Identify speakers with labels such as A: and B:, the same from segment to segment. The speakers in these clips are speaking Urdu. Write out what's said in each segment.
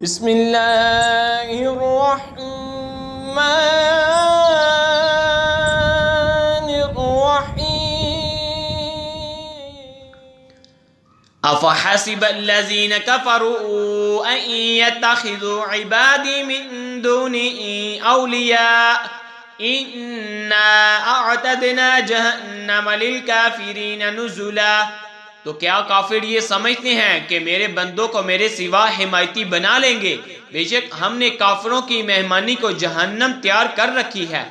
A: بسم اللہ الرحمن الرحیم
B: افحسب الذین کفروا ان يتخذوا عبادی من دونی اولیاء انا اعتدنا جہنم للکافرین نزلا۔ تو کیا کافر یہ سمجھتے ہیں کہ میرے بندوں کو میرے سوا حمایتی بنا لیں گے؟ بے شک ہم نے کافروں کی مہمانی کو جہنم تیار کر رکھی ہے۔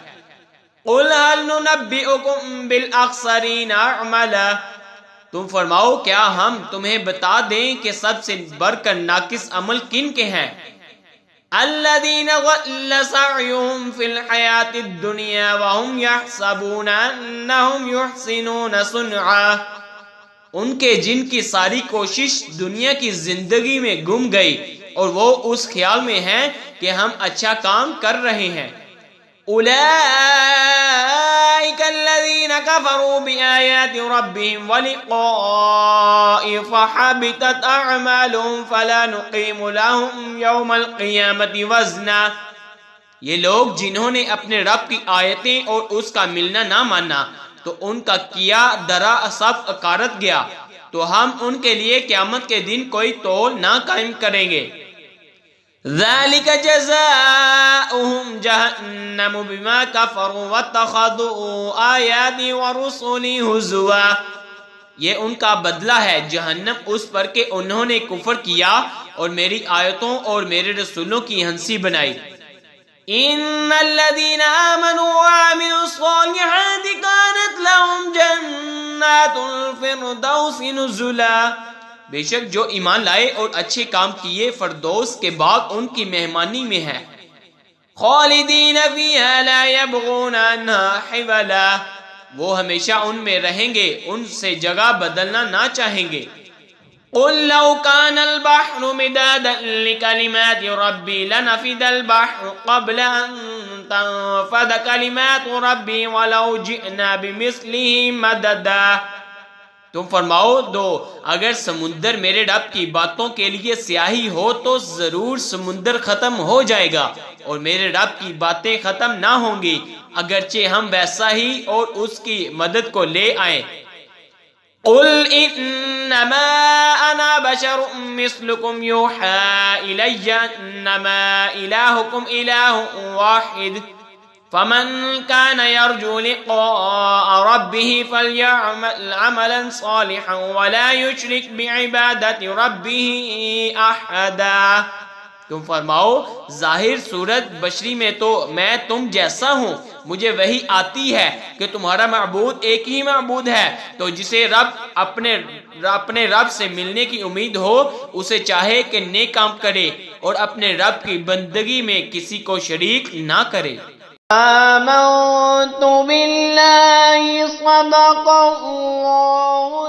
B: قُلْ هَلْ نُنَبِّئُكُمْ بِالْأَخْسَرِينَ أَعْمَالًا، تم فرماؤ کیا ہم تمہیں بتا دیں کہ سب سے بڑھ کر ناقص عمل کن کے ہیں؟ الَّذِينَ ضَلَّ سَعْيُهُمْ فِي الْحَيَاةِ الدُّنْيَا وَهُمْ يَحْسَبُونَ أَنَّهُمْ يُحْسِنُونَ صُنْعًا، ان کے جن کی ساری کوشش دنیا کی زندگی میں گم گئی اور وہ اس خیال میں ہیں کہ ہم اچھا کام کر رہے ہیں۔ اولئک الذین کفروا بآیات ربهم ولقائه فحبطت اعمالهم فلا نقیم لهم یوم القیامة وزنا، یہ لوگ جنہوں نے اپنے رب کی آیتیں اور اس کا ملنا نہ مانا تو ان کا کیا درا سب اکارت گیا، تو ہم ان کے لیے قیامت کے دن کوئی تول نہ قائم کریں گے۔ ذَلِكَ جَزَاؤُهُمْ جَهَنَّمُ بِمَا كَفَرُوا وَاتَّخَذُوا آيَاتِي وَرُسُلِي هُزُوًا، یہ ان کا بدلہ ہے جہنم اس پر کہ انہوں نے کفر کیا اور میری آیتوں اور میرے رسولوں کی ہنسی بنائی۔ ان الذين آمنوا وعملوا الصالحات كانت لهم جنات الفردوس نزلا، بے شک جو ایمان لائے اور اچھے کام کیے فردوس کے باغ ان کی مہمانی میں ہے۔ خالدین فیہا لا یبغون عنہا حولا، وہ ہمیشہ ان میں رہیں گے، ان سے جگہ بدلنا نہ چاہیں گے۔ قل لو كان البحر مدادا لكلمات ربي لنفد البحر قبل أن تنفد كلمات ربي ولو جئنا بمثله مددا، تم فرماؤ دو اگر سمندر میرے رب کی باتوں کے لیے سیاہی ہو تو ضرور سمندر ختم ہو جائے گا اور میرے رب کی باتیں ختم نہ ہوں گی اگرچہ ہم ویسا ہی اور اس کی مدد کو لے آئیں۔ قل انما انا بشر مثلكم يوحى الي انما الهكم اله واحد فمن كان يرجو لقاء ربه فليعمل عملا صالحا ولا يشرك بعبادة ربه احدا، تم فرماؤ ظاہر صورت بشری میں تو میں تم جیسا ہوں، مجھے وحی آتی ہے کہ تمہارا معبود ایک ہی معبود ہے، تو جسے اپنے رب سے ملنے کی امید ہو اسے چاہے کہ نیک کام کرے اور اپنے رب کی بندگی میں کسی کو شریک نہ کرے۔
A: آمنت باللہ صدق اللہ